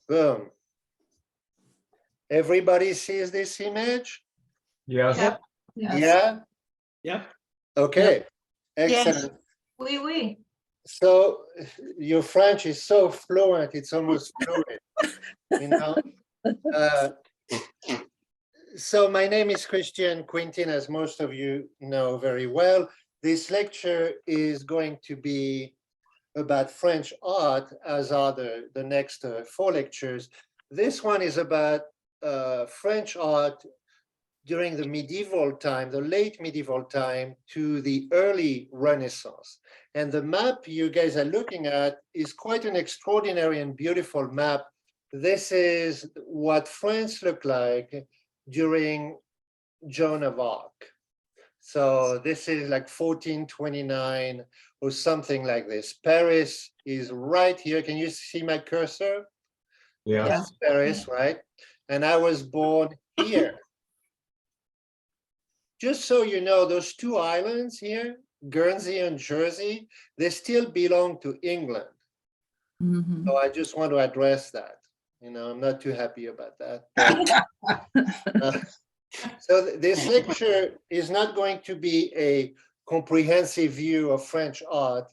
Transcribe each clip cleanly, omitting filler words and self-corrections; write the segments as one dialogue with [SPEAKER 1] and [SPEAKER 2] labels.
[SPEAKER 1] Boom. Everybody sees this image?
[SPEAKER 2] Yes.
[SPEAKER 3] Yep.
[SPEAKER 4] Yes.
[SPEAKER 1] Yeah?
[SPEAKER 2] Yep.
[SPEAKER 1] Okay,
[SPEAKER 4] Yes.
[SPEAKER 1] excellent.
[SPEAKER 4] Oui, oui.
[SPEAKER 1] So your French is so fluent, it's almost fluid, you know? So my name is Christian Quintin, as most of you know very well. This lecture is going to be about French art, as are the next 4 lectures. This one is about French art during the medieval time, the late medieval time to the early Renaissance. And the map you guys are looking at is quite an extraordinary and beautiful map. This is what France looked like during Joan of Arc. So this is like 1429 or something like this. Paris is right here. Can you see my cursor?
[SPEAKER 2] Yes.
[SPEAKER 1] That's Paris, right? And I was born here. Just so you know, those 2 islands here, Guernsey and Jersey, they still belong to England.
[SPEAKER 3] Mhm.
[SPEAKER 1] So I just want to address that. You know, I'm not too happy about that. So this lecture is not going to be a comprehensive view of French art.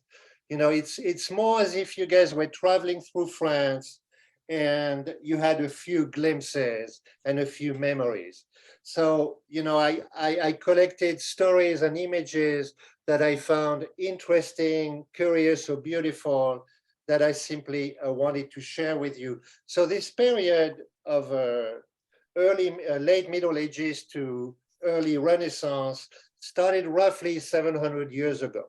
[SPEAKER 1] You know, it's more as if you guys were traveling through France and you had a few glimpses and a few memories. So, you know, I collected stories and images that I found interesting, curious, or beautiful that I simply wanted to share with you. So this period of late Middle Ages to early Renaissance started roughly 700 years ago.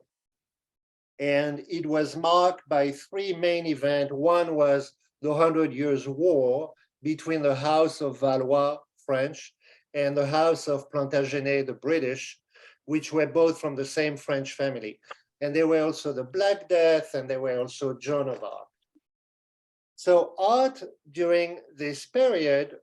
[SPEAKER 1] And it was marked by 3 main events. One was the 100 Years' War between the House of Valois, French, and the House of Plantagenet, the British, which were both from the same French family. And there were also the Black Death, and there were also Joan of Arc. So art during this period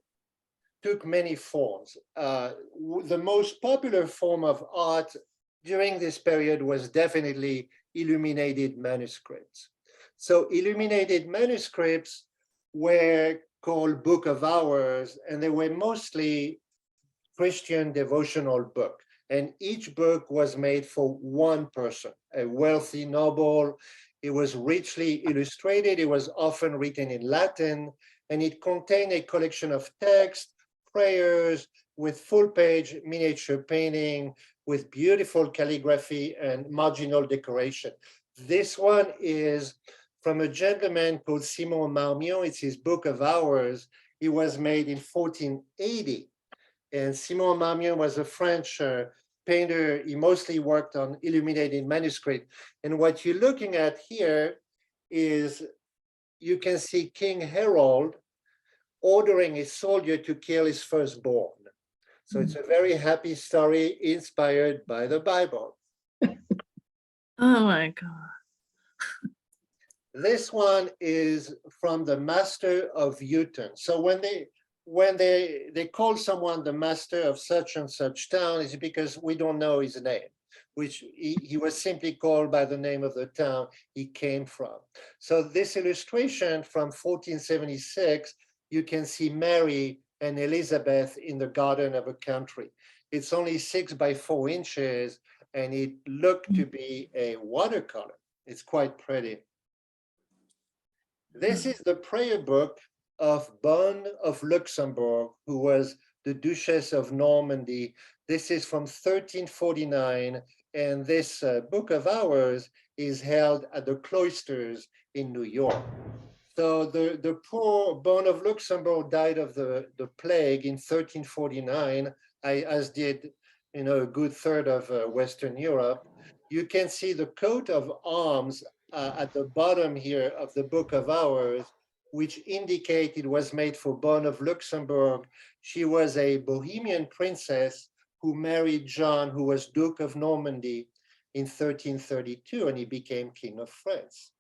[SPEAKER 1] took many forms. The most popular form of art during this period was definitely illuminated manuscripts. So illuminated manuscripts were called Book of Hours, and they were mostly Christian devotional book. And each book was made for one person, a wealthy noble. It was richly illustrated. It was often written in Latin, and it contained a collection of texts, prayers, with full-page miniature painting, with beautiful calligraphy and marginal decoration. This one is from a gentleman called Simon Marmion. It's his Book of Hours. It was made in 1480. And Simon Marmion was a French painter. He mostly worked on illuminated manuscript. And what you're looking at here is you can see King Harold ordering a soldier to kill his firstborn. So it's a very happy story inspired by the Bible.
[SPEAKER 3] Oh my God.
[SPEAKER 1] This one is from the Master of Euton. So when they call someone the master of such and such town, is because we don't know his name, which he was simply called by the name of the town he came from. So this illustration from 1476, you can see Mary and Elizabeth in the garden of a country. It's only 6 by 4 inches, and it looked to be a watercolor. It's quite pretty. This is the prayer book of Bonne of Luxembourg, who was the Duchess of Normandy. This is from 1349, and this Book of Hours is held at the cloisters in New York. So the poor Bonne of Luxembourg died of the plague in 1349, as did a good third of Western Europe. You can see the coat of arms at the bottom here of the Book of Hours, which indicate it was made for Bonne of Luxembourg. She was a Bohemian princess who married John, who was Duke of Normandy in 1332, and he became King of France.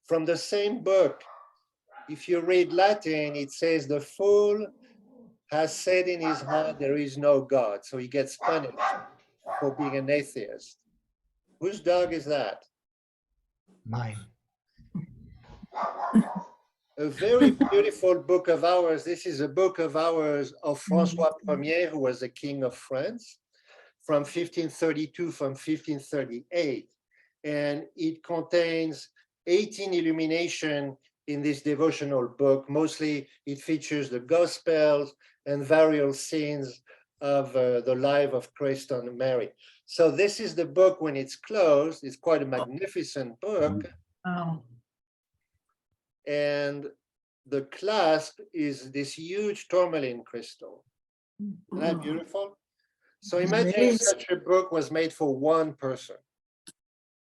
[SPEAKER 1] From the same book, if you read Latin, it says the fool has said in his heart there is no God, so he gets punished for being an atheist. Whose dog is that?
[SPEAKER 2] Mine.
[SPEAKER 1] a very beautiful book of hours. This is a book of hours of François Ier, who was the king of France from 1532, from 1538. And it contains 18 illumination in this devotional book. Mostly it features the Gospels and various scenes of the life of Christ and Mary. So this is the book when it's closed. It's quite a magnificent book.
[SPEAKER 3] Oh.
[SPEAKER 1] And the clasp is this huge tourmaline crystal. Isn't that beautiful? So imagine if such a book was made for one person.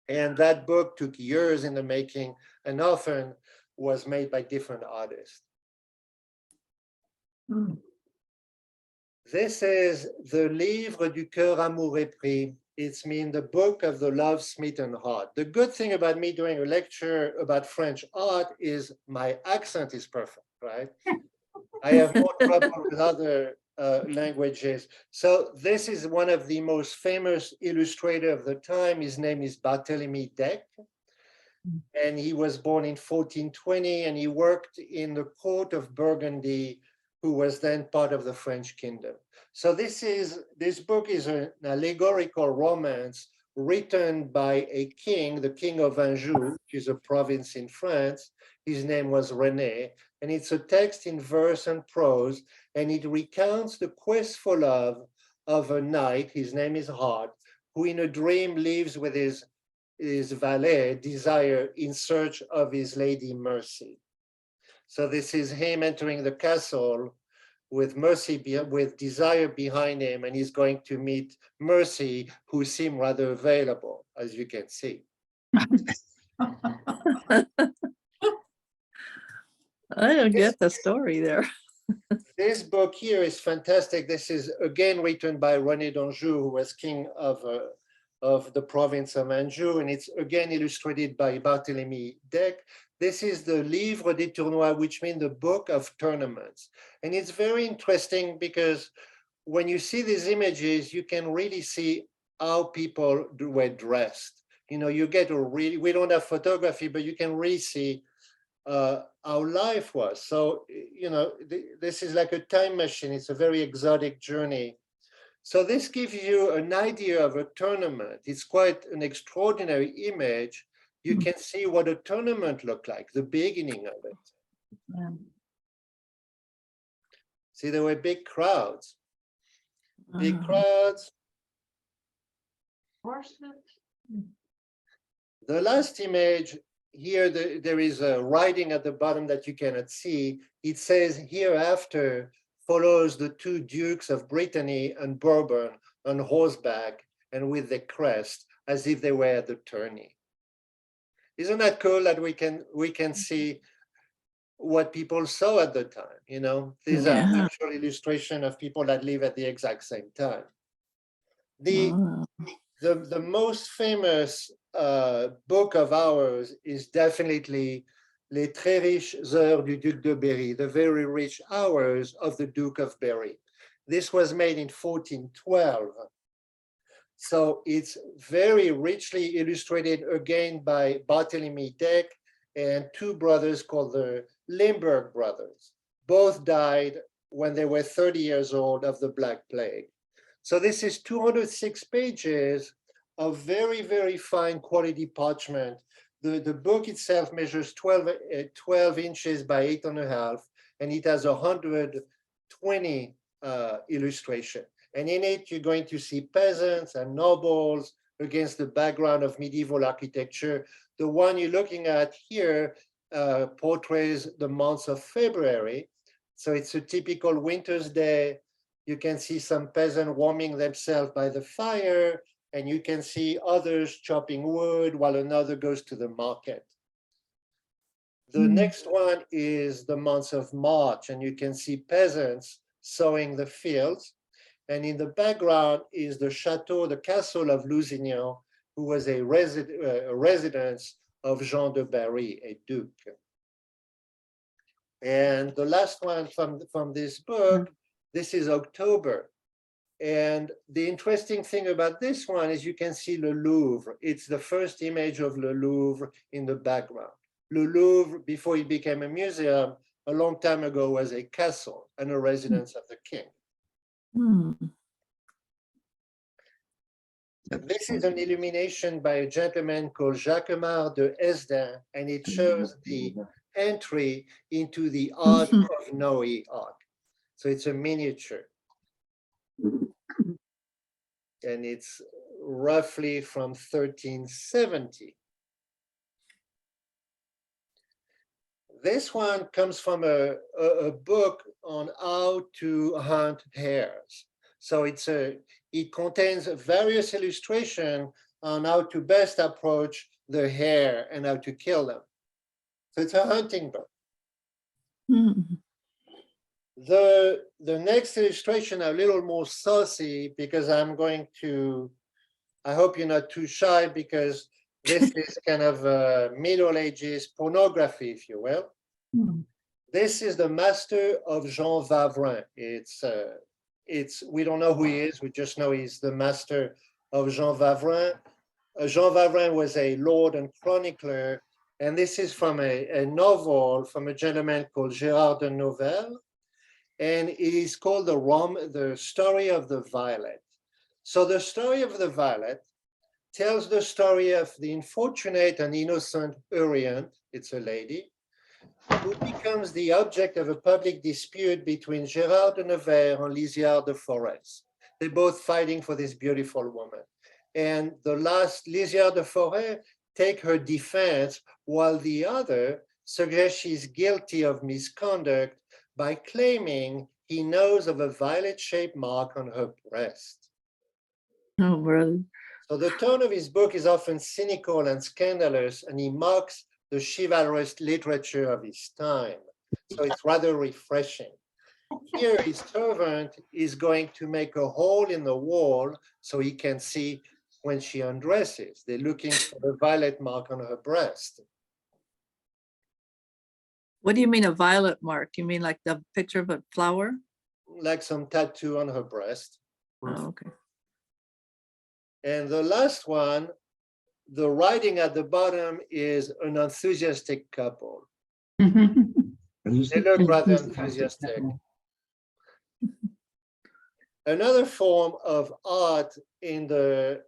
[SPEAKER 1] And that book took years in the making and often was made by different artists.
[SPEAKER 3] Mm.
[SPEAKER 1] This is the Livre du Cœur Amour Épris. It's the book of the love-smitten heart. The good thing about me doing a lecture about French art is my accent is perfect, right? I have more trouble with other languages. So this is one of the most famous illustrators of the time. His name is Barthélemy Deck. And he was born in 1420 and he worked in the court of Burgundy, who was then part of the French kingdom. So this book is an allegorical romance written by a king, the king of Anjou, which is a province in France. His name was René, and it's a text in verse and prose, and it recounts the quest for love of a knight, his name is Hart, who in a dream lives with his valet, Desire, in search of his lady Mercy. So this is him entering the castle with with Desire behind him, and he's going to meet Mercy, who seemed rather available, as you can see.
[SPEAKER 3] I don't get the story there.
[SPEAKER 1] This book here is fantastic. This is again written by René d'Anjou, who was king of the province of Anjou, and it's again illustrated by Barthélemy Deck. This is the Livre des Tournois, which means the book of tournaments. And it's very interesting because when you see these images, you can really see how people were dressed. You know, you get we don't have photography, but you can really see how life was. So, you know, this is like a time machine. It's a very exotic journey. So this gives you an idea of a tournament. It's quite an extraordinary image. You can see what a tournament looked like, the beginning of it.
[SPEAKER 3] Yeah.
[SPEAKER 1] See, there were big crowds. Big
[SPEAKER 3] Uh-huh.
[SPEAKER 1] crowds.
[SPEAKER 4] Horsemen.
[SPEAKER 1] The last image here, there is a writing at the bottom that you cannot see. It says, hereafter follows the two dukes of Brittany and Bourbon on horseback and with the crest, as if they were at the tourney. Isn't that cool that we can see what people saw at the time? You know, these are actual illustration of people that live at the exact same time.
[SPEAKER 3] Wow.
[SPEAKER 1] The most famous book of ours is definitely Les très riches heures du Duc de Berry, the very rich hours of the Duke of Berry. This was made in 1412. So it's very richly illustrated again by Barthélemy Deck and two brothers called the Limburg brothers. Both died when they were 30 years old of the Black Plague. So this is 206 pages of very, very fine quality parchment. The book itself measures 12 inches by 8.5, and it has 120 illustration. And in it, you're going to see peasants and nobles against the background of medieval architecture. The one you're looking at here portrays the months of February. So it's a typical winter's day. You can see some peasants warming themselves by the fire, and you can see others chopping wood while another goes to the market. The next one is the months of March, and you can see peasants sowing the fields. And in the background is the chateau, the castle of Lusignan, who was a residence of Jean de Berry, a duke. And the last one from this book, this is October. And the interesting thing about this one is you can see Le Louvre. It's the first image of Le Louvre in the background. Le Louvre, before it became a museum, a long time ago was a castle and a residence of the king.
[SPEAKER 3] Hmm.
[SPEAKER 1] This is an illumination by a gentleman called Jacquemart de Hesdin, and it shows the entry into the art of Noe art. So it's a miniature. And it's roughly from 1370. This one comes from a book on how to hunt hares. So it contains various illustrations on how to best approach the hare and how to kill them. So it's a hunting book.
[SPEAKER 3] Hmm.
[SPEAKER 1] The next illustration are a little more saucy because I'm going to, I hope you're not too shy because this is kind of Middle Ages pornography, if you will.
[SPEAKER 3] Hmm.
[SPEAKER 1] This is the Master of Jean Vavrin. We don't know who he is. We just know he's the Master of Jean Vavrin. Jean Vavrin was a lord and chronicler, and this is from a novel from a gentleman called Gérard de Novelle, and it is called the Story of the Violet. So the Story of the Violet tells the story of the unfortunate and innocent Urient, it's a lady, who becomes the object of a public dispute between Gérard de Nevers and Lisiard de Forest. They're both fighting for this beautiful woman. And the last, Lisiard de Forest, take her defense, while the other suggests she's guilty of misconduct by claiming he knows of a violet-shaped mark on her breast.
[SPEAKER 3] Oh, brother.
[SPEAKER 1] So the tone of his book is often cynical and scandalous, and he mocks the chivalrous literature of his time. So it's rather refreshing. Here, his servant is going to make a hole in the wall so he can see when she undresses. They're looking for the violet mark on her breast.
[SPEAKER 3] What do you mean a violet mark? You mean like the picture of a flower?
[SPEAKER 1] Like some tattoo on her breast.
[SPEAKER 3] Oh, okay.
[SPEAKER 1] And the last one, the writing at the bottom is an enthusiastic couple. They look rather enthusiastic. Another form of art in the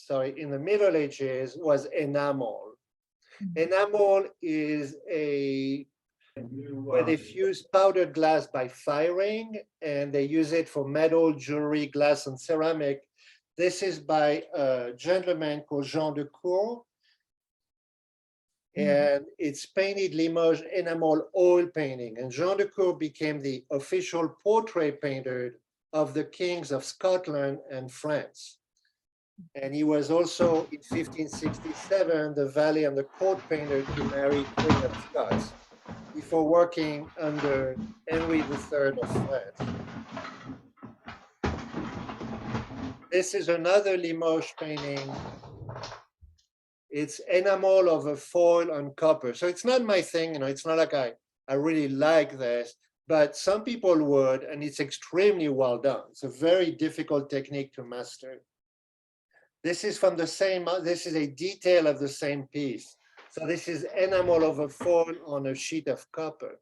[SPEAKER 1] Middle Ages was enamel. Enamel is where they fuse powdered glass by firing, and they use it for metal, jewelry, glass, and ceramic. This is by a gentleman called Jean de Cour, and it's painted Limoges enamel oil painting. And Jean de Cour became the official portrait painter of the kings of Scotland and France. And he was also, in 1567, the valet and the court painter to Mary, Queen of Scots, before working under Henry III of France. This is another Limoges painting. It's enamel over foil and copper. So it's not my thing, it's not like I really like this, but some people would, and it's extremely well done. It's a very difficult technique to master. This is from the same, this is a detail of the same piece. So this is enamel over foil on a sheet of copper.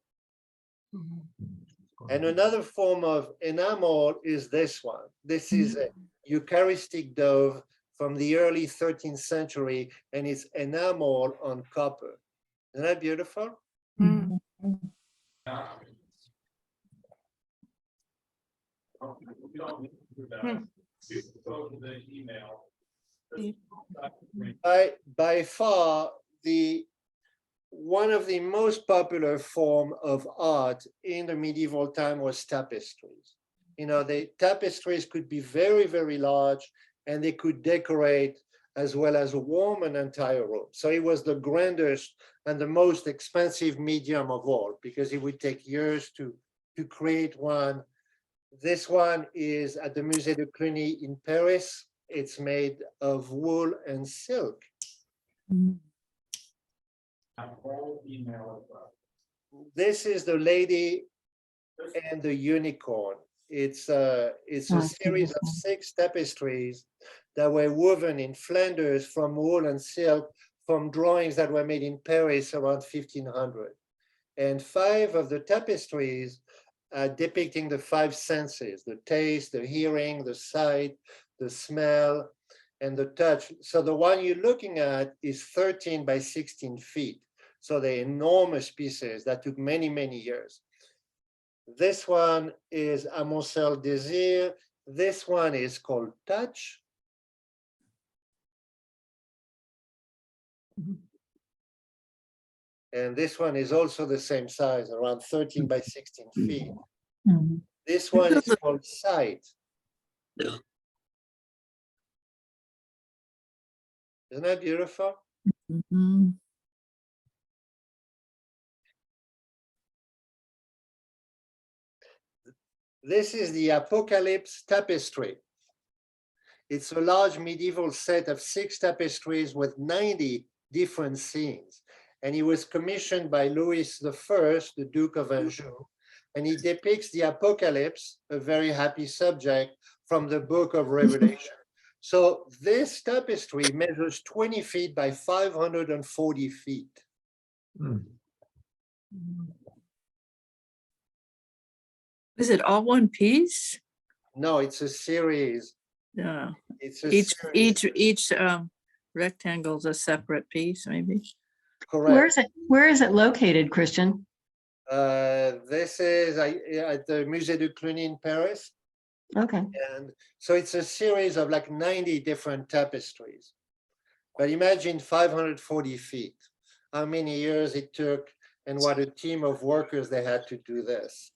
[SPEAKER 1] And another form of enamel is this one. This is a Eucharistic dove from the early 13th century, and it's enamel on copper. Isn't that beautiful? By far, one of the most popular form of art in the medieval time was tapestries. The tapestries could be very, very large, and they could decorate as well as warm an entire room. So it was the grandest and the most expensive medium of all, because it would take years to create one. This one is at the Musée de Cluny in Paris. It's made of wool and silk. This is the Lady and the Unicorn. It's a series of 6 tapestries that were woven in Flanders from wool and silk from drawings that were made in Paris around 1500. And 5 of the tapestries are depicting the 5 senses: the taste, the hearing, the sight, the smell, and the touch. So the one you're looking at is 13 by 16 feet. So they're enormous pieces that took many, many years. This one is Amoncel Désir. This one is called Touch. And this one is also the same size, around 13 by 16 feet.
[SPEAKER 5] Mhm.
[SPEAKER 1] This one is called Sight. Isn't that beautiful?
[SPEAKER 3] Mhm.
[SPEAKER 1] This is the Apocalypse Tapestry. It's a large medieval set of 6 tapestries with 90 different scenes. And it was commissioned by Louis I, the Duke of Anjou. And he depicts the apocalypse, a very happy subject, from the book of Revelation. So this tapestry measures 20 feet by 540 feet.
[SPEAKER 2] Mm.
[SPEAKER 3] Is it all one piece?
[SPEAKER 1] No, it's a series.
[SPEAKER 3] Yeah,
[SPEAKER 1] It's a
[SPEAKER 3] each,
[SPEAKER 1] series.
[SPEAKER 3] each rectangle's a separate piece, maybe.
[SPEAKER 1] Correct.
[SPEAKER 5] Where is it located, Christian?
[SPEAKER 1] This is at the Musée de Cluny in Paris.
[SPEAKER 5] Okay.
[SPEAKER 1] And so it's a series of like 90 different tapestries. But imagine 540 feet, how many years it took and what a team of workers they had to do this.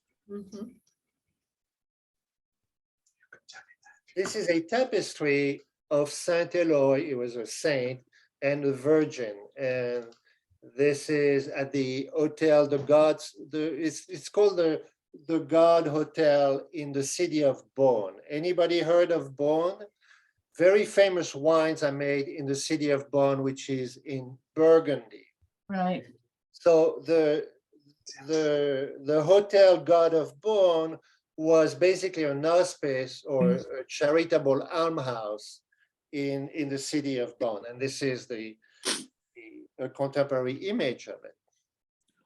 [SPEAKER 1] This is a tapestry of Saint Eloi. It was a saint and a virgin. And this is at the Hotel de Gods. It's called the God Hotel in the city of Beaune. Anybody heard of Beaune? Very famous wines are made in the city of Beaune, which is in Burgundy.
[SPEAKER 5] Right.
[SPEAKER 1] So the Hotel God of Beaune was basically an hospice or a charitable almshouse in the city of Beaune. And this is a contemporary image of it.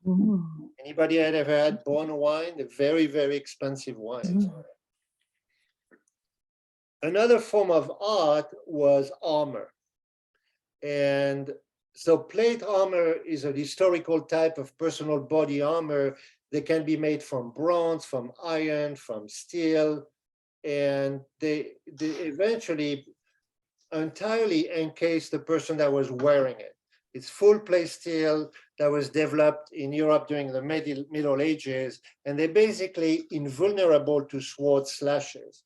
[SPEAKER 3] Ooh.
[SPEAKER 1] Anybody had ever had Beaune wine? The very, very expensive wines. Another form of art was armor. And so plate armor is a historical type of personal body armor that can be made from bronze, from iron, from steel, and they eventually entirely encase the person that was wearing it. It's full plate steel that was developed in Europe during the Middle Ages, and they're basically invulnerable to sword slashes.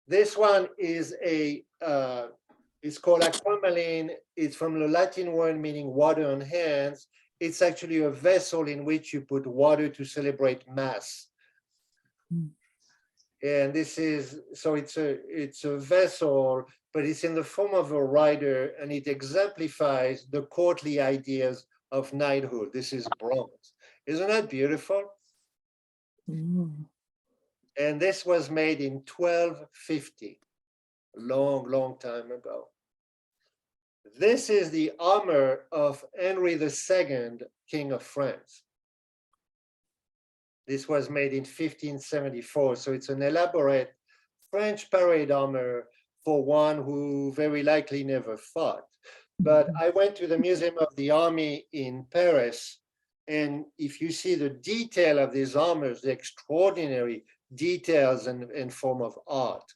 [SPEAKER 1] This one is it's called aquamarine. It's from the Latin word meaning water on hands. It's actually a vessel in which you put water to celebrate Mass. And this is, so it's a vessel, but it's in the form of a rider, and it exemplifies the courtly ideas of knighthood. This is bronze. Isn't that beautiful?
[SPEAKER 3] Ooh.
[SPEAKER 1] And this was made in 1250, a long, long time ago. This is the armor of Henry II, King of France. This was made in 1574, so it's an elaborate French parade armor for one who very likely never fought. But I went to the Museum of the Army in Paris, and if you see the detail of these armors, the extraordinary details and form of art.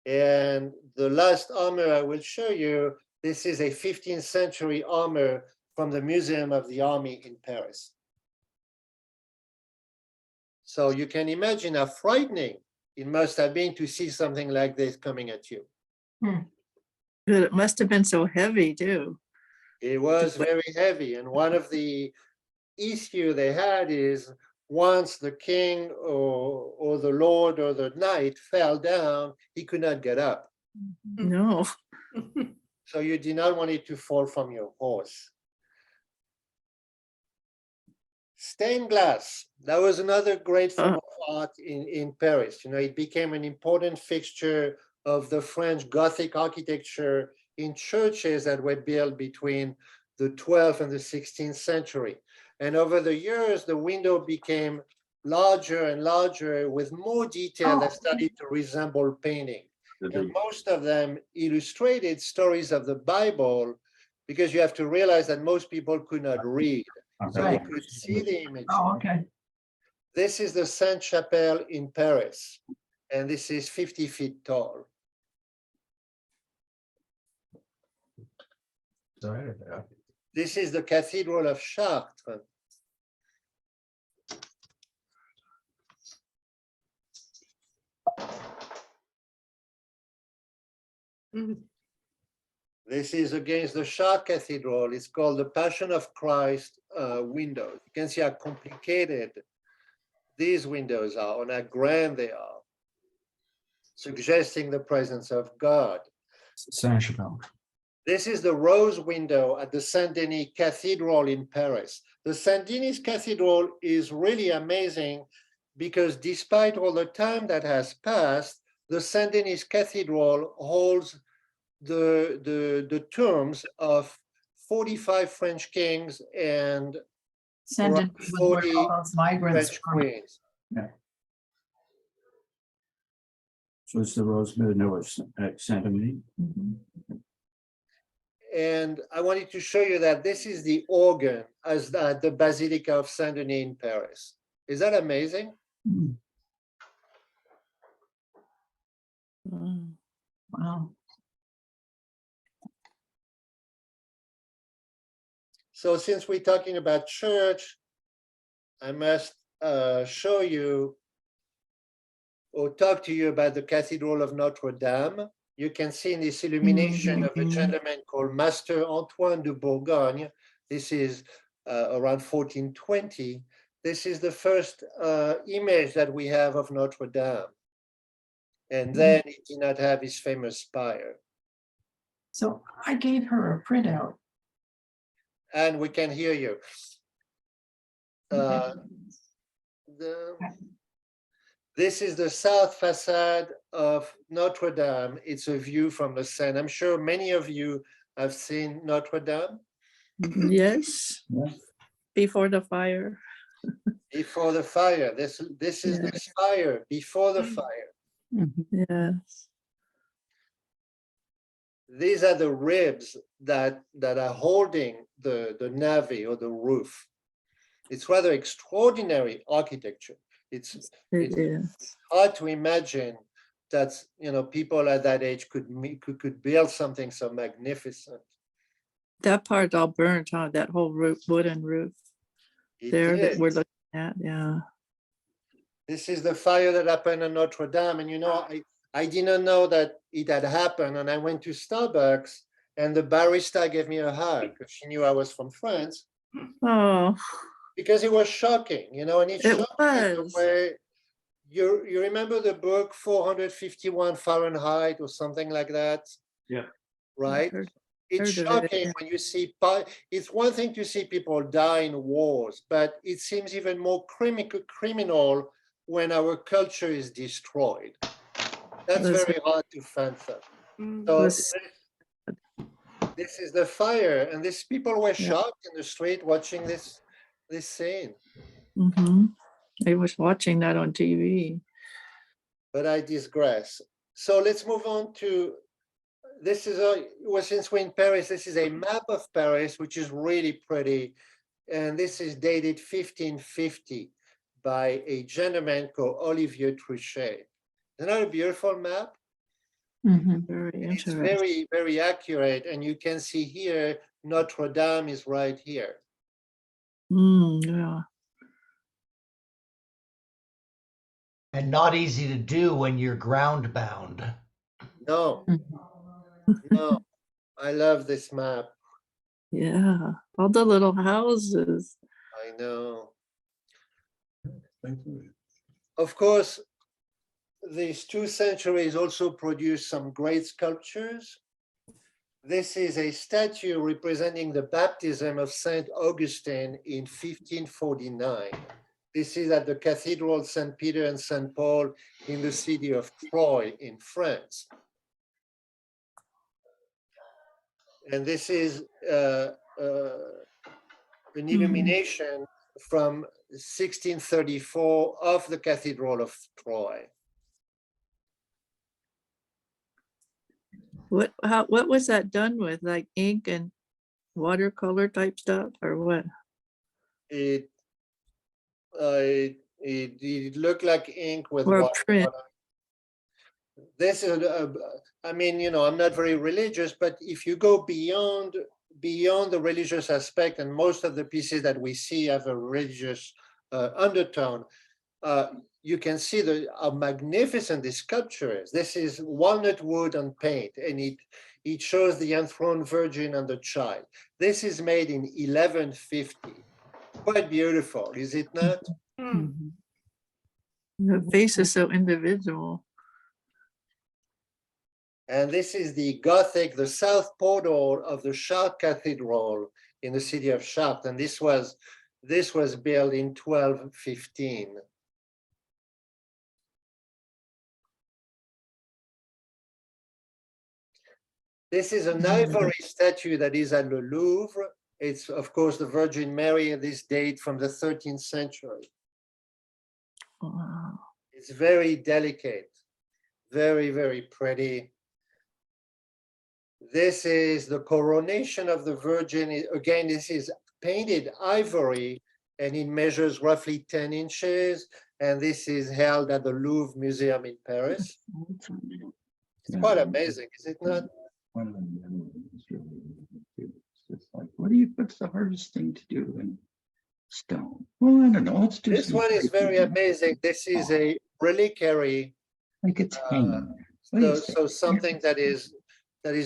[SPEAKER 1] And the last armor I will show you, this is a 15th century armor from the Museum of the Army in Paris. So you can imagine how frightening it must have been to see something like this coming at you.
[SPEAKER 3] Good, it must have been so heavy too.
[SPEAKER 1] It was very heavy. And one of the issues they had is once the king or the lord or the knight fell down, he could not get up.
[SPEAKER 3] No.
[SPEAKER 1] So you did not want it to fall from your horse. Stained glass, that was another great form of art in Paris. You know, it became an important fixture of the French Gothic architecture in churches that were built between the 12th and the 16th century. And over the years, the window became larger and larger with more detail that started to resemble painting. And most of them illustrated stories of the Bible, because you have to realize that most people could not read. So they
[SPEAKER 6] Okay.
[SPEAKER 1] could see the image.
[SPEAKER 6] Oh, okay.
[SPEAKER 1] This is the Sainte-Chapelle in Paris, and this is 50 feet tall.
[SPEAKER 2] Sorry, yeah.
[SPEAKER 1] This is the Cathedral of Chartres. This is against the Chartres Cathedral. It's called the Passion of Christ window. You can see how complicated these windows are and how grand they are, suggesting the presence of God.
[SPEAKER 6] Saint-Chapelle.
[SPEAKER 1] This is the rose window at the Saint-Denis Cathedral in Paris. The Saint-Denis Cathedral is really amazing because despite all the time that has passed, the Saint-Denis Cathedral holds the tombs of 45 French kings and
[SPEAKER 6] Send it with where
[SPEAKER 1] 40
[SPEAKER 6] all those migrants
[SPEAKER 1] French
[SPEAKER 6] from.
[SPEAKER 1] queens.
[SPEAKER 7] So it's the Rose Window at Saint-Denis.
[SPEAKER 6] Mhm.
[SPEAKER 1] And I wanted to show you that this is the organ as the Basilica of Saint-Denis in Paris. Is that amazing?
[SPEAKER 6] Mm,
[SPEAKER 3] Mm.
[SPEAKER 6] Wow.
[SPEAKER 1] So since we're talking about church, I must show you or talk to you about the Cathedral of Notre Dame. You can see in this illumination of a gentleman called Master Antoine de Bourgogne. This is around 1420. This is the first image that we have of Notre Dame. And then it did not have his famous spire.
[SPEAKER 6] So I gave her a printout.
[SPEAKER 1] And we can hear you. This is the south facade of Notre Dame. It's a view from the Seine. I'm sure many of you have seen Notre Dame.
[SPEAKER 3] Yes.
[SPEAKER 7] Yeah.
[SPEAKER 3] Before the fire.
[SPEAKER 1] Before the fire. This is the spire before the fire.
[SPEAKER 5] Mhm.
[SPEAKER 3] Yes.
[SPEAKER 1] These are the ribs that are holding the nave or the roof. It's rather extraordinary architecture. It's
[SPEAKER 3] It is.
[SPEAKER 1] hard to imagine that people at that age could build something so magnificent.
[SPEAKER 3] That part all burnt, huh? That whole roof, wooden roof
[SPEAKER 1] It
[SPEAKER 3] there that
[SPEAKER 1] did.
[SPEAKER 3] we're looking at. Yeah.
[SPEAKER 1] This is the fire that happened in Notre Dame. And I didn't know that it had happened. And I went to Starbucks and the barista gave me a hug because she knew I was from France,
[SPEAKER 3] Oh,
[SPEAKER 1] because it was shocking, and it shocked me the
[SPEAKER 3] was.
[SPEAKER 1] way you remember the book 451 Fahrenheit or something like that?
[SPEAKER 2] Yeah.
[SPEAKER 1] Right?
[SPEAKER 3] heard-
[SPEAKER 1] It's
[SPEAKER 3] heard of it,
[SPEAKER 1] shocking
[SPEAKER 3] yeah.
[SPEAKER 1] when you see, it's one thing to see people die in wars, but it seems even more criminal when our culture is destroyed. That's
[SPEAKER 3] That's
[SPEAKER 1] very hard to fathom.
[SPEAKER 3] It
[SPEAKER 1] So
[SPEAKER 3] was-
[SPEAKER 1] this is the fire, and these people were
[SPEAKER 3] Yeah.
[SPEAKER 1] shocked in the street watching this scene.
[SPEAKER 3] Mhm. I was watching that on TV.
[SPEAKER 1] But I digress. So let's move on to, this is since we're in Paris, this is a map of Paris, which is really pretty. And this is dated 1550 by a gentleman called Olivier Truchet. Isn't that a beautiful map?
[SPEAKER 5] Mhm.
[SPEAKER 3] Very
[SPEAKER 1] And it's
[SPEAKER 3] interesting.
[SPEAKER 1] very, very accurate. And you can see here, Notre Dame is right here.
[SPEAKER 3] Yeah.
[SPEAKER 8] And not easy to do when you're ground bound.
[SPEAKER 1] No,
[SPEAKER 5] Mhm.
[SPEAKER 1] no, I love this map.
[SPEAKER 3] Yeah. All the little houses.
[SPEAKER 1] I know.
[SPEAKER 7] Thank you.
[SPEAKER 1] Of course, these 2 centuries also produced some great sculptures. This is a statue representing the baptism of Saint Augustine in 1549. This is at the Cathedral St. Peter and St. Paul in the city of Troyes in France. And this is an illumination from 1634 of the Cathedral of Troy.
[SPEAKER 3] What was that done with? Like ink and watercolor type stuff or what?
[SPEAKER 1] It it looked like ink with
[SPEAKER 3] Or a
[SPEAKER 1] water.
[SPEAKER 3] print.
[SPEAKER 1] This is, I mean, you know, I'm not very religious, but if you go beyond the religious aspect, and most of the pieces that we see have a religious undertone, you can see how magnificent this sculpture is. This is walnut wood and paint, and it shows the enthroned Virgin and the Child. This is made in 1150. Quite beautiful, is it not?
[SPEAKER 5] Mm.
[SPEAKER 3] The face is so individual.
[SPEAKER 1] And this is the Gothic, the south portal of the Chartres Cathedral in the city of Chartres. And this was built in 1215. This is an ivory statue that is at the Louvre. It's, of course, the Virgin Mary, and this date from the 13th century.
[SPEAKER 3] Wow.
[SPEAKER 1] It's very delicate, very, very pretty. This is the coronation of the Virgin. Again, this is painted ivory, and it measures roughly 10 inches. And this is held at the Louvre Museum in Paris. It's quite amazing, is it not?
[SPEAKER 7] One of them is really, it's just like, what's the hardest thing to do in stone? Well, I don't know. Let's do
[SPEAKER 1] This
[SPEAKER 7] some
[SPEAKER 1] one is very
[SPEAKER 7] paper.
[SPEAKER 1] amazing. This is a reliquary,
[SPEAKER 7] Like it's hanging. What do you say?
[SPEAKER 1] so something that is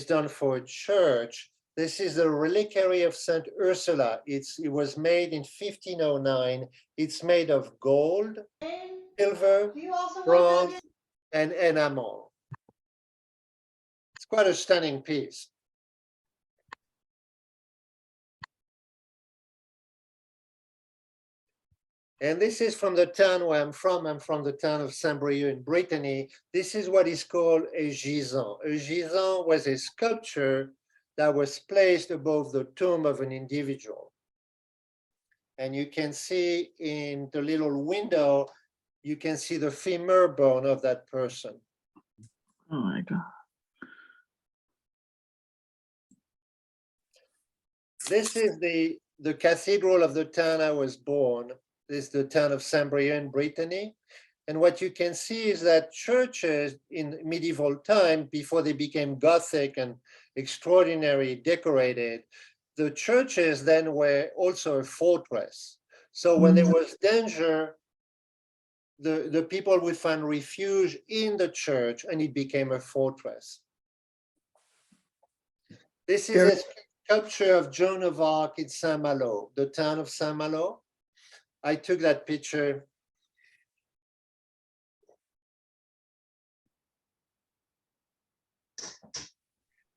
[SPEAKER 1] done for a church. This is a reliquary of Saint Ursula. It was made in 1509. It's made of gold, silver, bronze, and enamel. It's quite a stunning piece. And this is from the town where I'm from. I'm from the town of Saint-Brieuc in Brittany. This is what is called a gisant. A gisant was a sculpture that was placed above the tomb of an individual. And you can see in the little window, you can see the femur bone of that person.
[SPEAKER 3] Oh my God.
[SPEAKER 1] This is the cathedral of the town I was born. This is the town of Saint-Brieuc in Brittany. And what you can see is that churches in medieval time, before they became Gothic and extraordinarily decorated, the churches then were also a fortress. So when there was danger, the people would find refuge in the church, and it became a fortress. This is a sculpture of Joan of Arc in Saint-Malo, the town of Saint-Malo. I took that picture.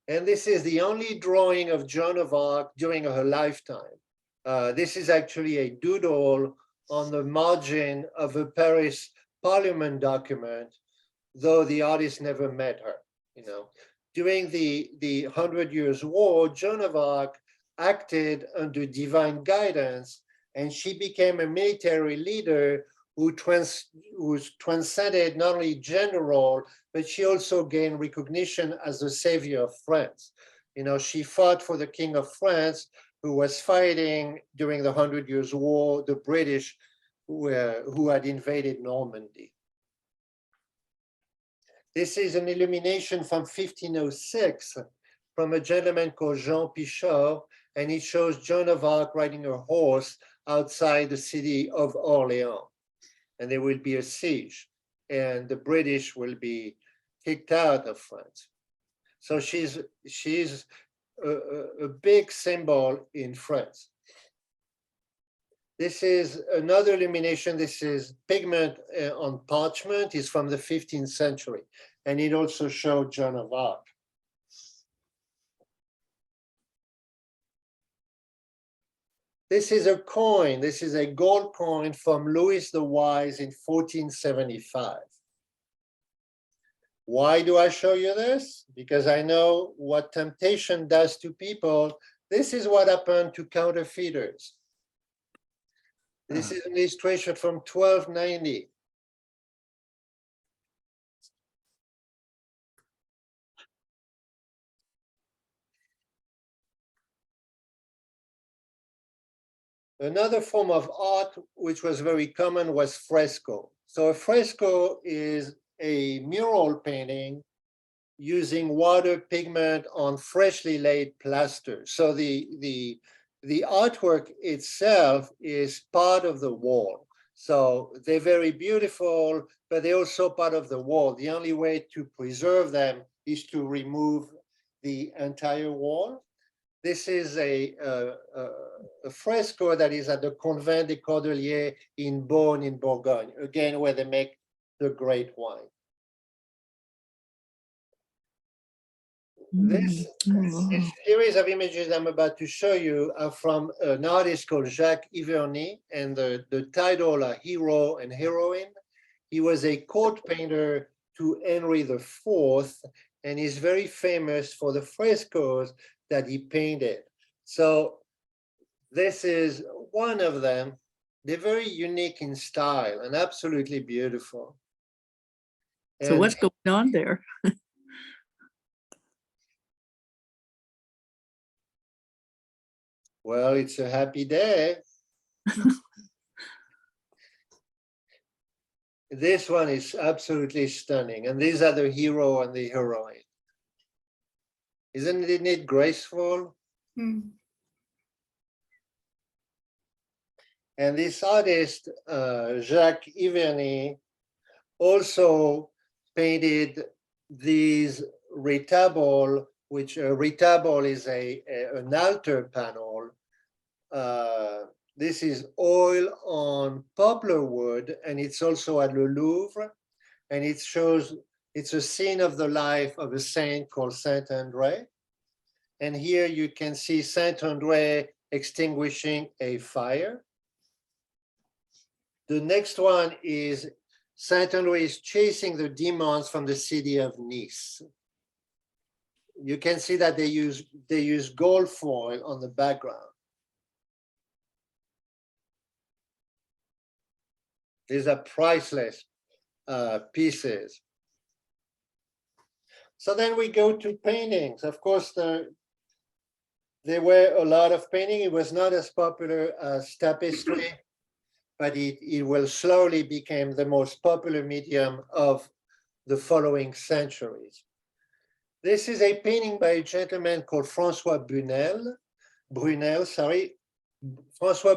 [SPEAKER 1] And this is the only drawing of Joan of Arc during her lifetime. This is actually a doodle on the margin of a Paris Parliament document, though the artist never met her. You know, during the 100 Years' War, Joan of Arc acted under divine guidance, and she became a military leader who transcended not only general, but she also gained recognition as the savior of France. You know, she fought for the King of France, who was fighting during the 100 Years' War, the British who had invaded Normandy. This is an illumination from 1506 from a gentleman called Jean Pichot, and it shows Joan of Arc riding her horse outside the city of Orléans. And there will be a siege, and the British will be kicked out of France. So she's a big symbol in France. This is another illumination. This is pigment on parchment. It's from the 15th century, and it also showed Joan of Arc. This is a coin. This is a gold coin from Louis the Wise in 1475. Why do I show you this? Because I know what temptation does to people. This is what happened to counterfeiters. This is an illustration from 1290. Another form of art which was very common was fresco. So a fresco is a mural painting using water pigment on freshly laid plaster. So the artwork itself is part of the wall. So they're very beautiful, but they're also part of the wall. The only way to preserve them is to remove the entire wall. This is a fresco that is at the Convent des Cordeliers in Beaune in Bourgogne, again, where they make the great wine. This series of images I'm about to show you are from an artist called Jacques Iverny, and the title are Hero and Heroine. He was a court painter to Henry IV, and is very famous for the frescoes that he painted. So this is one of them. They're very unique in style and absolutely beautiful.
[SPEAKER 3] So
[SPEAKER 1] And
[SPEAKER 3] what's going on there?
[SPEAKER 1] well, it's a happy day. This one is absolutely stunning. And these are the hero and the heroine. Isn't it graceful?
[SPEAKER 4] Hmm.
[SPEAKER 1] And this artist, Jacques Iverny, also painted these retabble, which a retabble is an altar panel. This is oil on poplar wood, and it's also at Le Louvre, and it shows, it's a scene of the life of a saint called Saint Andre. And here you can see Saint Andre extinguishing a fire. The next one is Saint Andre is chasing the demons from the city of Nice. You can see that they use gold foil on the background. These are priceless pieces. So then we go to paintings. Of course, there were a lot of painting. It was not as popular as tapestry, but it will slowly become the most popular medium of the following centuries. This is a painting by a gentleman called François Brunel. François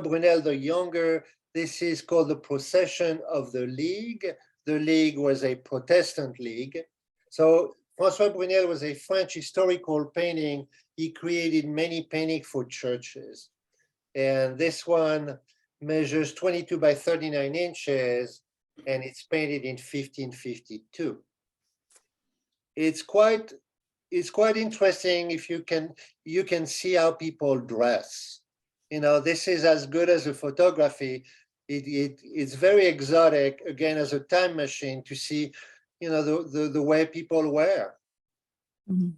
[SPEAKER 1] Brunel the Younger. This is called the Procession of the League. The League was a Protestant league. So François Brunel was a French historical painting. He created many paintings for churches. And this one measures 22 by 39 inches, and it's painted in 1552. It's quite interesting if you can see how people dress. You know, this is as good as a photography. It's very exotic, again, as a time machine to see, you know, the way people wear.
[SPEAKER 3] Mhm.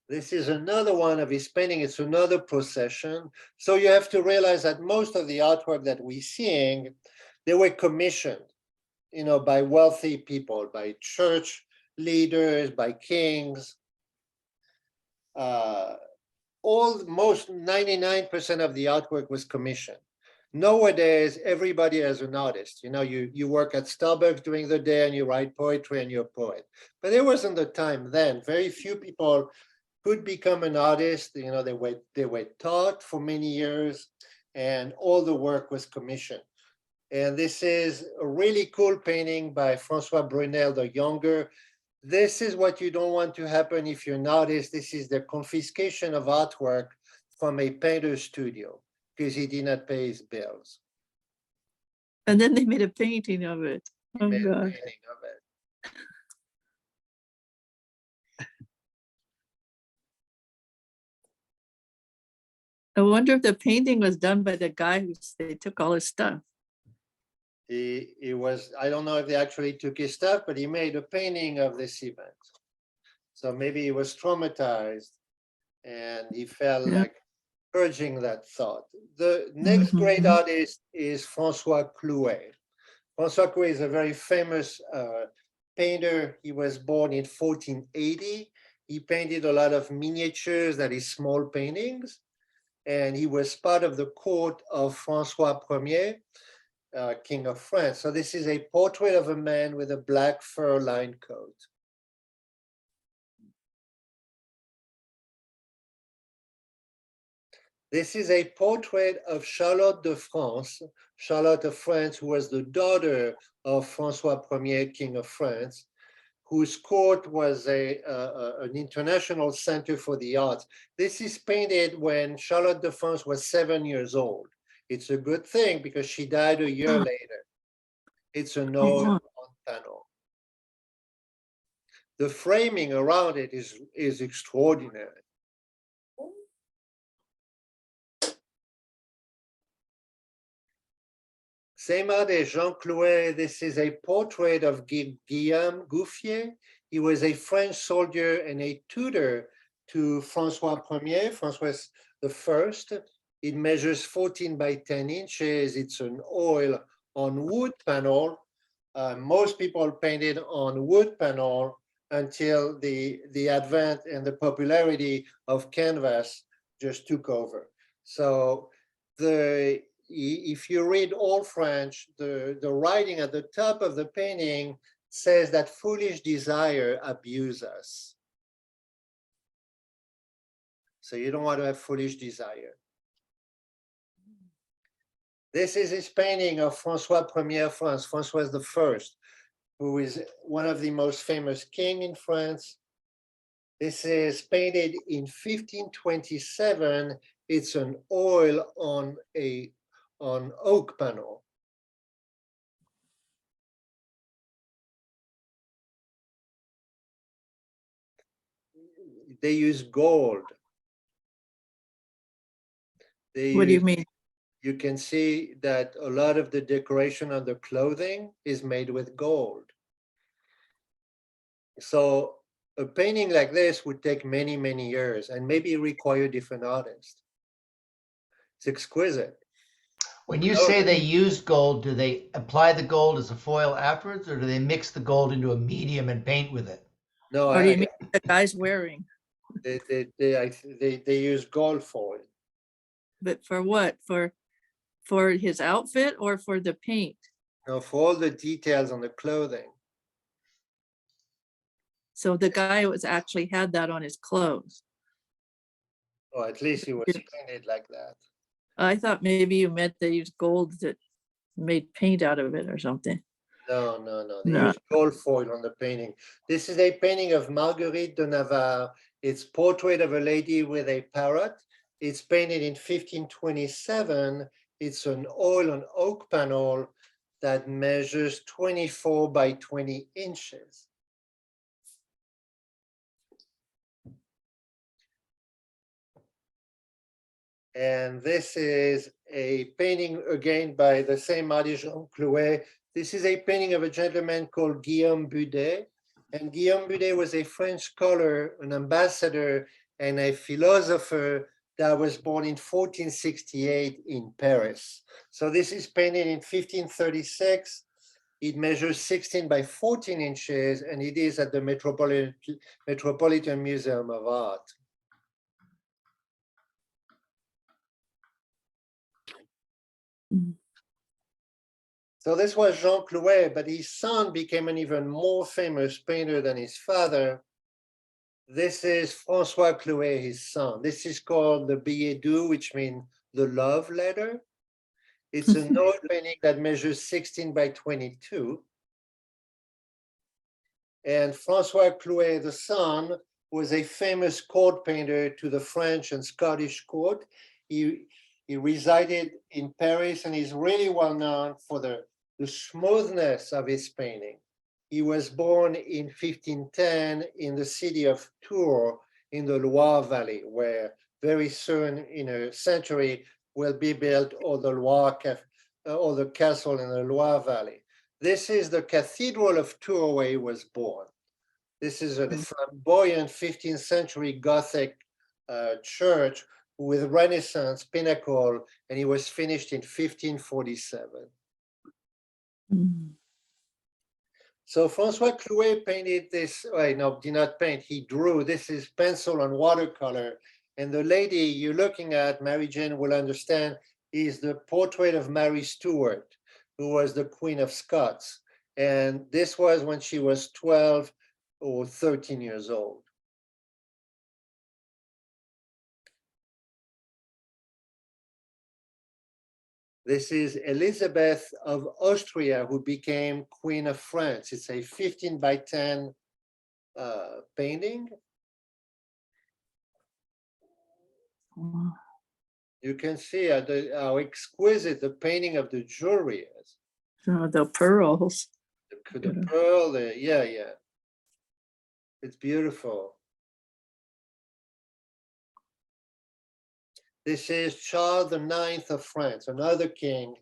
[SPEAKER 1] This is another one of his painting. It's another procession. So you have to realize that most of the artwork that we're seeing, they were commissioned, you know, by wealthy people, by church leaders, by kings. Most 99% of the artwork was commissioned. Nowadays, everybody is an artist. You know, you work at Starbucks during the day and you write poetry and you're a poet. But there wasn't the time then. Very few people could become an artist. You know, they were taught for many years, and all the work was commissioned. And this is a really cool painting by François Brunel the Younger. This is what you don't want to happen if you're an artist. This is the confiscation of artwork from a painter's studio because he did not pay his bills.
[SPEAKER 3] And then they made a painting of it.
[SPEAKER 1] He
[SPEAKER 3] Oh
[SPEAKER 1] made a
[SPEAKER 3] God.
[SPEAKER 1] painting of it.
[SPEAKER 3] I wonder if the painting was done by the guy who they took all his stuff.
[SPEAKER 1] he was, I don't know if they actually took his stuff, but he made a painting of this event. So maybe he was traumatized and he felt
[SPEAKER 3] Yeah.
[SPEAKER 1] like purging that thought. The next great
[SPEAKER 3] Mhm.
[SPEAKER 1] artist is François Clouet. François Clouet is a very famous painter. He was born in 1480. He painted a lot of miniatures, that is small paintings. And he was part of the court of François Ier, King of France. So this is a portrait of a man with a black fur-lined coat. This is a portrait of Charlotte de France, Charlotte of France, who was the daughter of François Ier, King of France, whose court was an international center for the arts. This is painted when Charlotte de France was 7 years old. It's a good thing because she died a year
[SPEAKER 3] Huh.
[SPEAKER 1] later. It's an oil
[SPEAKER 3] wow.
[SPEAKER 1] on panel. The framing around it is extraordinary. Same artist, Jean Clouet. This is a portrait of Guillaume Gouffier. He was a French soldier and a tutor to François Ier, François I. It measures 14 by 10 inches. It's an oil on wood panel. Most people painted on wood panel until the advent and the popularity of canvas just took over. So if you read Old French, the writing at the top of the painting says that foolish desire abuse us. So you don't want to have foolish desire. This is his painting of François Ier France, François I, who is one of the most famous king in France. This is painted in 1527. It's an oil on oak panel. They use gold.
[SPEAKER 3] What do you mean?
[SPEAKER 1] You can see that a lot of the decoration on the clothing is made with gold. So a painting like this would take many, many years and maybe require different artists. It's exquisite.
[SPEAKER 8] When you
[SPEAKER 1] Oh.
[SPEAKER 8] say they used gold, do they apply the gold as a foil afterwards, or do they mix the gold into a medium and paint with it?
[SPEAKER 1] No,
[SPEAKER 3] Or do you mean the guy's wearing?
[SPEAKER 1] they use gold for it.
[SPEAKER 3] But for what? For his outfit or for the paint?
[SPEAKER 1] No, for all the details on the clothing.
[SPEAKER 3] So the guy was actually had that on his clothes.
[SPEAKER 1] Or at least he was painted like that.
[SPEAKER 3] I thought maybe you meant they used gold that made paint out of it or something.
[SPEAKER 1] No. They
[SPEAKER 3] No.
[SPEAKER 1] use gold foil on the painting. This is a painting of Marguerite de Navarre. It's portrait of a lady with a parrot. It's painted in 1527. It's an oil on oak panel that measures 24 by 20 inches. And this is a painting again by the same artist, Jean Clouet. This is a painting of a gentleman called Guillaume Budet. And Guillaume Budet was a French scholar, an ambassador, and a philosopher that was born in 1468 in Paris. So this is painted in 1536. It measures 16 by 14 inches, and it is at the Metropolitan Museum of Art. So this was Jean Clouet, but his son became an even more famous painter than his father. This is François Clouet, his son. This is called the billet doux, which means the love letter. It's an oil painting that measures 16 by 22. And François Clouet, the son, was a famous court painter to the French and Scottish court. He resided in Paris and is really well known for the smoothness of his painting. He was born in 1510 in the city of Tours in the Loire Valley, where very soon in a century will be built all the Loire or the castle in the Loire Valley. This is the Cathedral of Tours where he was born. This is a flamboyant 15th century Gothic church with Renaissance pinnacle, and he was finished in 1547.
[SPEAKER 3] Mm.
[SPEAKER 1] So Francois Clouet painted this, wait, no, did not paint, he drew. This is pencil and watercolor. And the lady you're looking at, Mary Jane will understand, is the portrait of Mary Stuart, who was the Queen of Scots. And this was when she was 12 or 13 years old. This is Elizabeth of Austria, who became Queen of France. It's a 15 by 10 painting.
[SPEAKER 3] Wow.
[SPEAKER 1] You can see how exquisite the painting of the jewelry is.
[SPEAKER 3] Oh, the pearls.
[SPEAKER 1] The pearl, yeah. It's beautiful. This is Charles IX of France, another king.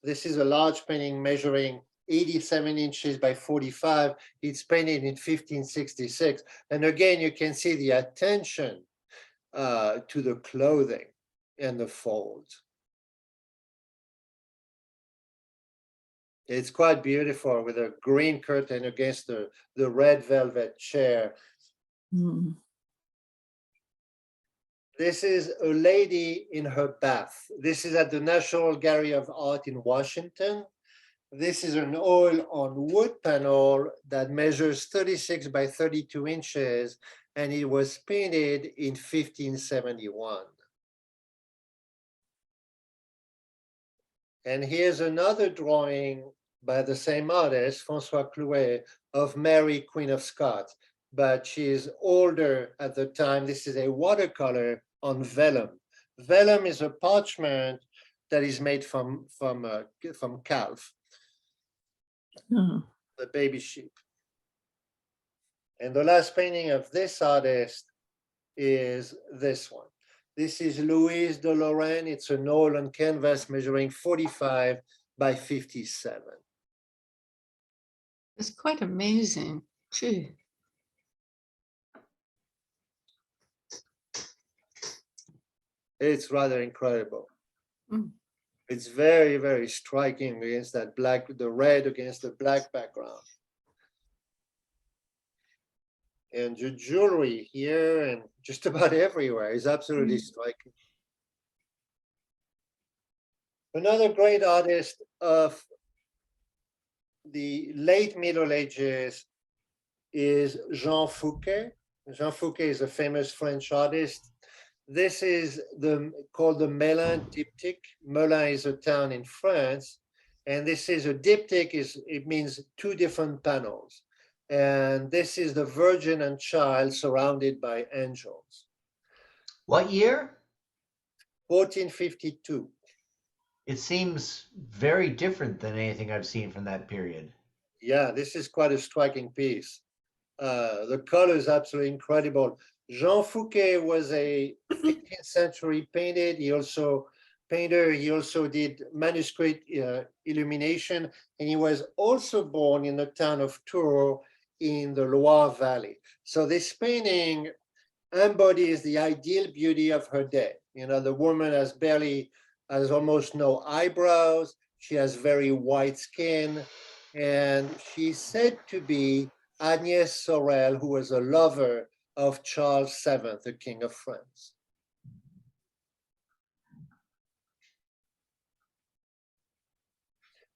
[SPEAKER 1] This is a large painting measuring 87 inches by 45. It's painted in 1566. And again, you can see the attention to the clothing and the folds. It's quite beautiful with a green curtain against the red velvet chair.
[SPEAKER 3] Mm.
[SPEAKER 1] This is a lady in her bath. This is at the National Gallery of Art in Washington. This is an oil on wood panel that measures 36 by 32 inches, and it was painted in 1571. And here's another drawing by the same artist, Francois Clouet, of Mary, Queen of Scots, but she is older at the time. This is a watercolor on vellum. Vellum is a parchment that is made from calf,
[SPEAKER 3] Oh.
[SPEAKER 1] the baby sheep. And the last painting of this artist is this one. This is Louise de Lorraine. It's an oil on canvas measuring 45 by 57.
[SPEAKER 5] It's quite amazing. Gee.
[SPEAKER 1] It's rather incredible.
[SPEAKER 5] Mm.
[SPEAKER 1] It's very, very striking against that black, the red against the black background. And the jewelry here and just about everywhere is absolutely striking. Another great artist of the late Middle Ages is Jean Fouquet. Jean Fouquet is a famous French artist. This is called the Melun diptych. Melun is a town in France, and this is a diptych. It means two different panels, and this is the Virgin and Child surrounded by angels.
[SPEAKER 8] What year?
[SPEAKER 1] 1452.
[SPEAKER 8] It seems very different than anything I've seen from that period.
[SPEAKER 1] Yeah, this is quite a striking piece. The color is absolutely incredible. Jean Fouquet was a 15th century painter. He also did manuscript illumination, and he was also born in the town of Tours in the Loire Valley. So this painting embodies the ideal beauty of her day. You know, the woman has almost no eyebrows. She has very white skin, and she's said to be Agnès Sorel, who was a lover of Charles VII, the King of France.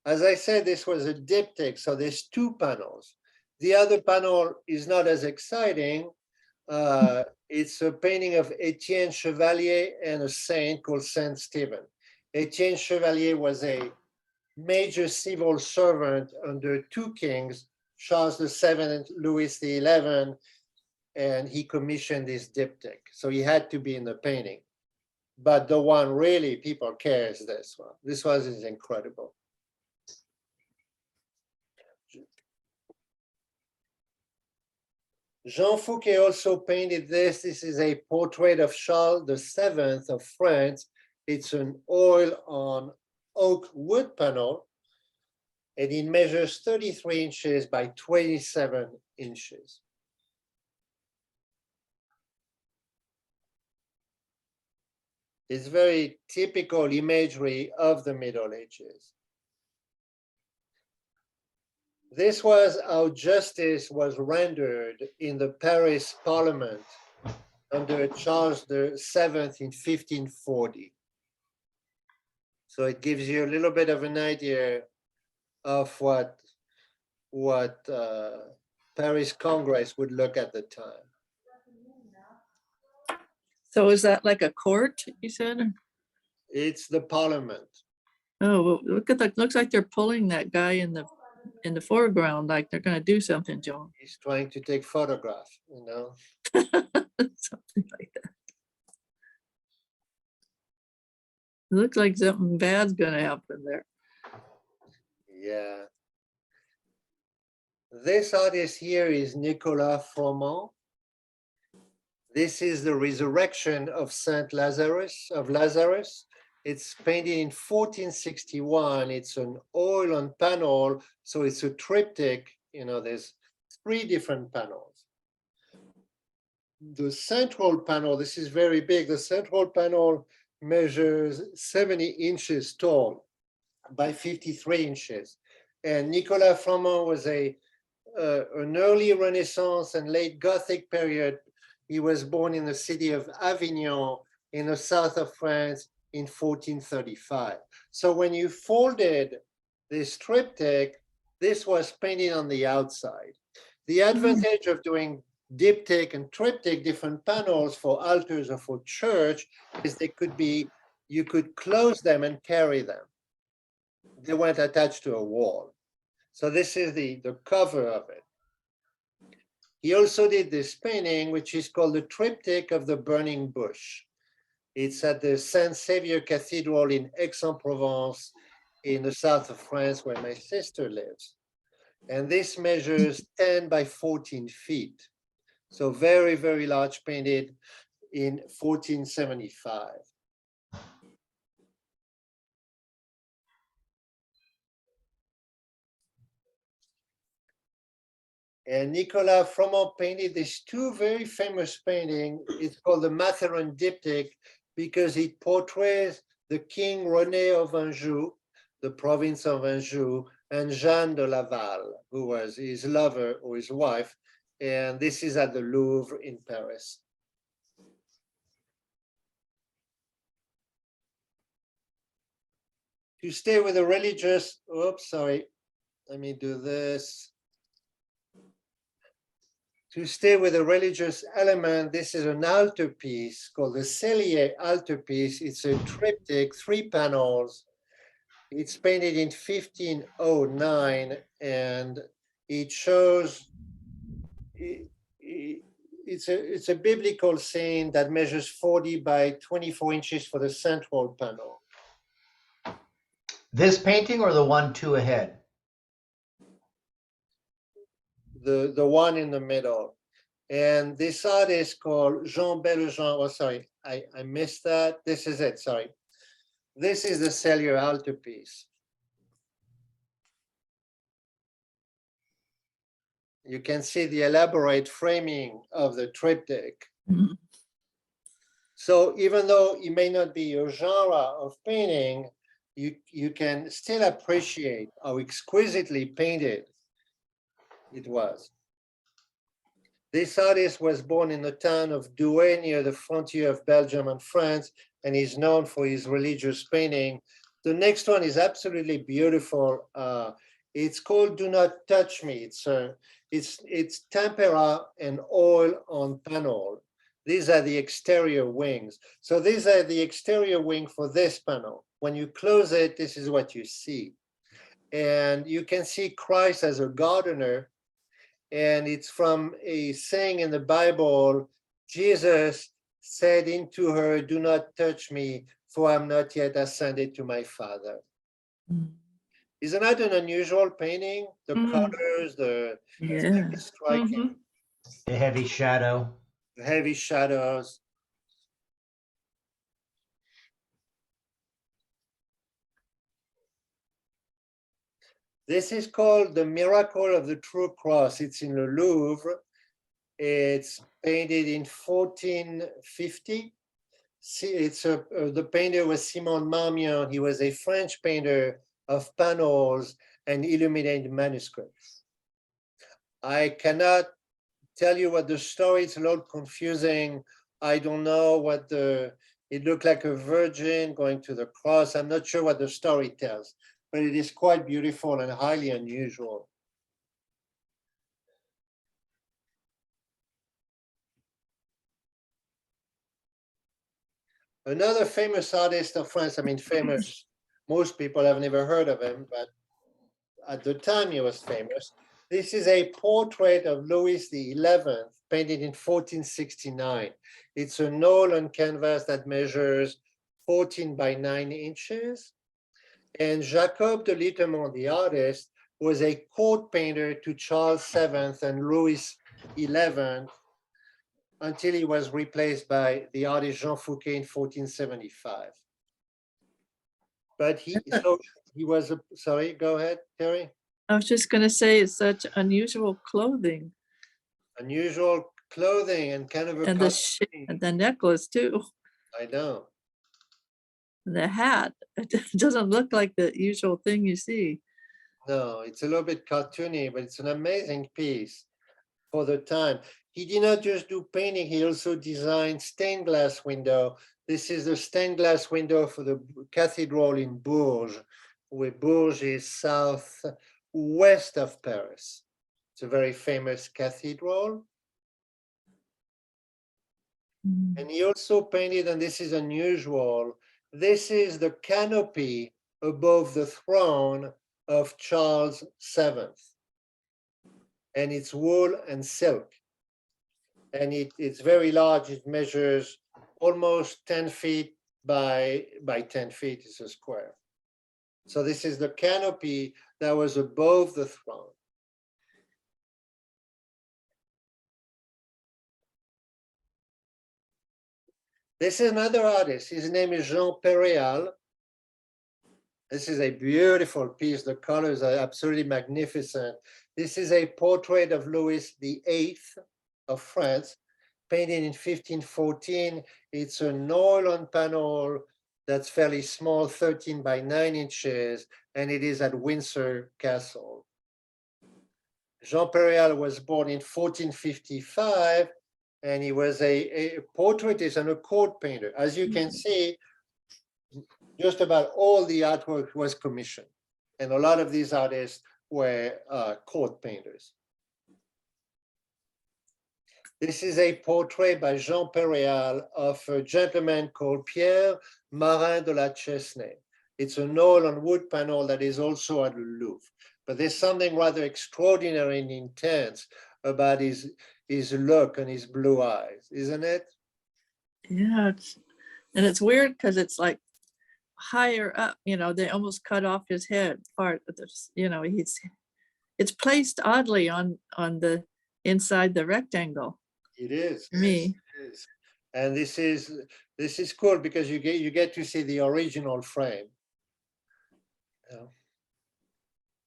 [SPEAKER 1] As I said, this was a diptych, so there's two panels. The other panel is not as exciting. It's a painting of Etienne Chevalier and a saint called Saint Stephen. Etienne Chevalier was a major civil servant under two kings, Charles VII and Louis XI, and he commissioned this diptych. So he had to be in the painting. But the one really people care is this one. This one is incredible. Jean Fouquet also painted this. This is a portrait of Charles VII of France. It's an oil on oak wood panel, and it measures 33 inches by 27 inches. It's very typical imagery of the Middle Ages. This was how justice was rendered in the Paris Parliament under Charles VII in 1540. So it gives you a little bit of an idea of what Paris Congress would look at the time.
[SPEAKER 3] So is that like a court, you said?
[SPEAKER 1] It's the Parliament.
[SPEAKER 3] Oh, well, look at that. Looks like they're pulling that guy in the foreground, like they're gonna do something, John.
[SPEAKER 1] He's trying to take photographs, you know.
[SPEAKER 3] Something like that. Looks like something bad's gonna happen there.
[SPEAKER 1] Yeah. This artist here is Nicolas Froment. This is the resurrection of Saint Lazarus, It's painted in 1461. It's an oil on panel, so it's a triptych. You know, there's 3 different panels. The central panel, this is very big. The central panel measures 70 inches tall by 53 inches. And Nicolas Froment was an early Renaissance and late Gothic period. He was born in the city of Avignon in the south of France in 1435. So when you folded this triptych, this was painted on the outside. The advantage of doing diptych and triptych, different panels for altars or for church, is they could be, you could close them and carry them. They weren't attached to a wall. So this is the cover of it. He also did this painting, which is called the Triptych of the Burning Bush. It's at the Saint Saviour Cathedral in Aix-en-Provence in the south of France, where my sister lives. And this measures 10 by 14 feet. So very, very large, painted in 1475. And Nicolas Froment painted these 2 very famous paintings. It's called the Matheron Diptych because it portrays the King René of Anjou, the province of Anjou, and Jeanne de Laval, who was his lover or his wife. And this is at the Louvre in Paris. To stay with the religious, oops, sorry, let me do this. To stay with a religious element, this is an altarpiece called the Cellier altarpiece. It's a triptych, 3 panels. It's painted in 1509, and it shows, it's a biblical scene that measures 40 by 24 inches for the central panel.
[SPEAKER 8] This painting or the one 2 ahead?
[SPEAKER 1] The one in the middle. And this artist called Jean Bellejean, oh, sorry, I missed that. This is it, sorry. This is the Cellier altarpiece. You can see the elaborate framing of the triptych.
[SPEAKER 3] Mhm.
[SPEAKER 1] So even though it may not be your genre of painting, you can still appreciate how exquisitely painted it was. This artist was born in the town of Douai near the frontier of Belgium and France, and is known for his religious painting. The next one is absolutely beautiful. It's called Do Not Touch Me. It's tempera and oil on panel. These are the exterior wings. So these are the exterior wing for this panel. When you close it, this is what you see. And you can see Christ as a gardener. And it's from a saying in the Bible, Jesus said into her, do not touch me, for I'm not yet ascended to my Father.
[SPEAKER 3] Mm.
[SPEAKER 1] Isn't that an unusual painting? The colors, it's
[SPEAKER 3] Yeah.
[SPEAKER 1] very striking,
[SPEAKER 8] The heavy shadow.
[SPEAKER 1] the heavy shadows. This is called The Miracle of the True Cross. It's in the Louvre. It's painted in 1450. The painter was Simon Marmion. He was a French painter of panels and illuminated manuscripts. I cannot tell you what the story, it's a little confusing. I don't know what it looked like a virgin going to the cross. I'm not sure what the story tells, but it is quite beautiful and highly unusual. Another famous artist of France, I mean, famous, most people have never heard of him, but at the time he was famous. This is a portrait of Louis XI, painted in 1469. It's an oil on canvas that measures 14 by 9 inches. And Jacob de Littermont, the artist, was a court painter to Charles VII and Louis XI until he was replaced by the artist Jean Fouquet in 1475. But he was sorry, go ahead, Terry.
[SPEAKER 3] I was just gonna say, it's such unusual clothing
[SPEAKER 1] Unusual clothing and kind of a
[SPEAKER 3] and
[SPEAKER 1] cartoon.
[SPEAKER 3] the necklace too,
[SPEAKER 1] I know.
[SPEAKER 3] and the hat. It doesn't look like the usual thing you see.
[SPEAKER 1] No, it's a little bit cartoony, but it's an amazing piece for the time. He did not just do painting, he also designed stained glass window. This is the stained glass window for the cathedral in Bourges, where Bourges is southwest of Paris. It's a very famous cathedral. And he also painted, and this is unusual, this is the canopy above the throne of Charles VII. And it's wool and silk. And it's very large. It measures almost 10 feet by 10 feet. It's a square. So this is the canopy that was above the throne. This is another artist. His name is Jean Péréal. This is a beautiful piece. The colors are absolutely magnificent. This is a portrait of Louis VIII of France, painted in 1514. It's an oil on panel that's fairly small, 13 by 9 inches, and it is at Windsor Castle. Jean Péréal was born in 1455, and he was a portraitist and a court painter. As you can see, just about all the artwork was commissioned, and a lot of these artists were court painters. This is a portrait by Jean Péréal of a gentleman called Pierre Marin de la Chesnaye. It's an oil on wood panel that is also at the Louvre. But there's something rather extraordinary and intense about his look and his blue eyes, isn't it?
[SPEAKER 3] Yeah, it's weird because it's like higher up, they almost cut off his head part of this, it's placed oddly on the inside the rectangle.
[SPEAKER 1] It is.
[SPEAKER 3] Me.
[SPEAKER 1] It is. And this is cool because you get to see the original frame.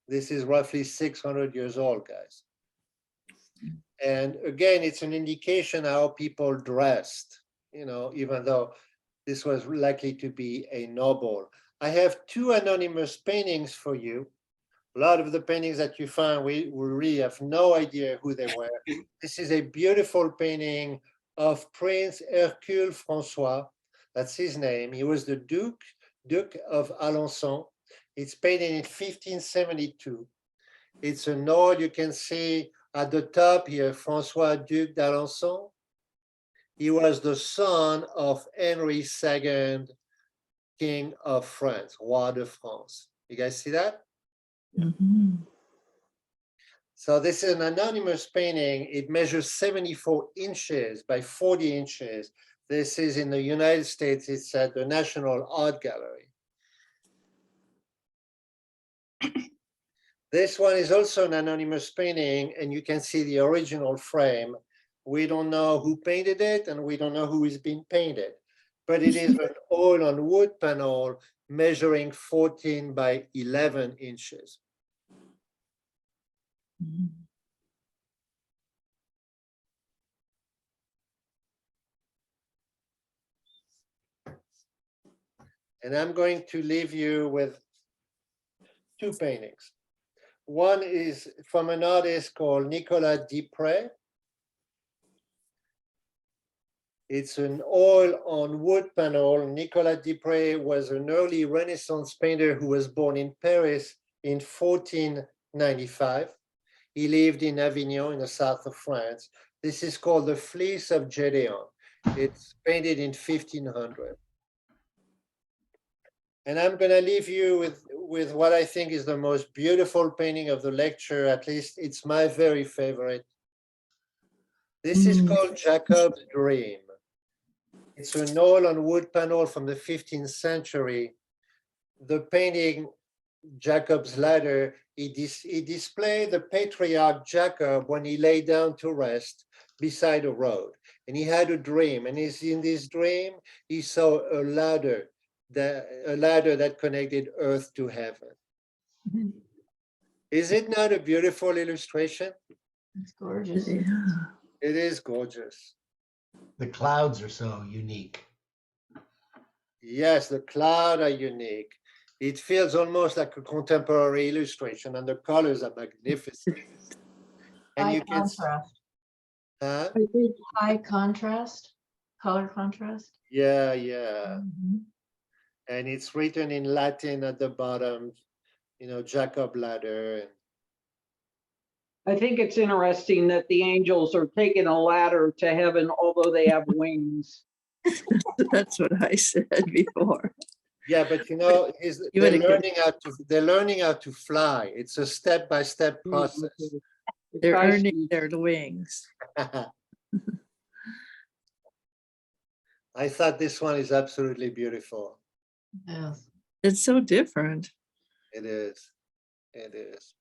[SPEAKER 1] This is roughly 600 years old, guys. And again, it's an indication how people dressed, even though this was likely to be a noble. I have two anonymous paintings for you. A lot of the paintings that you find, we really have no idea who they were. This is a beautiful painting of Prince Hercule François. That's his name. He was the Duke of Alençon. It's painted in 1572. It's an oil, you can see at the top here, François Duc d'Alençon. He was the son of Henry II, King of France, Roi de France. You guys see that?
[SPEAKER 3] Mm-hmm.
[SPEAKER 1] So this is an anonymous painting. It measures 74 inches by 40 inches. This is in the United States. It's at the National Art Gallery. This one is also an anonymous painting, and you can see the original frame. We don't know who painted it, and we don't know who is being painted, but it is an oil on wood panel measuring 14 by 11 inches.
[SPEAKER 6] Mhm.
[SPEAKER 1] And I'm going to leave you with two paintings. One is from an artist called Nicolas Dupré. It's an oil on wood panel. Nicolas Dupré was an early Renaissance painter who was born in Paris in 1495. He lived in Avignon in the south of France. This is called the Fleece of Gedeon. It's painted in 1500. And I'm going to leave you with what I think is the most beautiful painting of the lecture. At least it's my very favorite. This is called Jacob's Dream. It's an oil on wood panel from the 15th century. The painting, Jacob's Ladder, he displayed the patriarch Jacob when he lay down to rest beside a road. And he had a dream. And in this dream, he saw a ladder that connected earth to heaven.
[SPEAKER 6] Mhm.
[SPEAKER 1] Is it not a beautiful illustration?
[SPEAKER 5] It's gorgeous.
[SPEAKER 3] Yeah.
[SPEAKER 1] It is gorgeous.
[SPEAKER 8] The clouds are so unique.
[SPEAKER 1] Yes, the clouds are unique. It feels almost like a contemporary illustration, and the colors are magnificent. And
[SPEAKER 4] High
[SPEAKER 1] you can,
[SPEAKER 4] contrast.
[SPEAKER 1] huh?
[SPEAKER 4] High contrast, color contrast.
[SPEAKER 1] Yeah, yeah.
[SPEAKER 4] Mhm.
[SPEAKER 1] And it's written in Latin at the bottom, Jacob Ladder.
[SPEAKER 9] I think it's interesting that the angels are taking a ladder to heaven, although they have wings.
[SPEAKER 3] That's what I said before.
[SPEAKER 1] Yeah, but
[SPEAKER 3] You
[SPEAKER 1] they're
[SPEAKER 3] would have
[SPEAKER 1] learning how to fly. It's a step-by-step process.
[SPEAKER 3] They're earning
[SPEAKER 9] Godspeed.
[SPEAKER 3] their wings.
[SPEAKER 1] I thought this one is absolutely beautiful.
[SPEAKER 5] Yes.
[SPEAKER 3] It's so different.
[SPEAKER 1] It is. It is.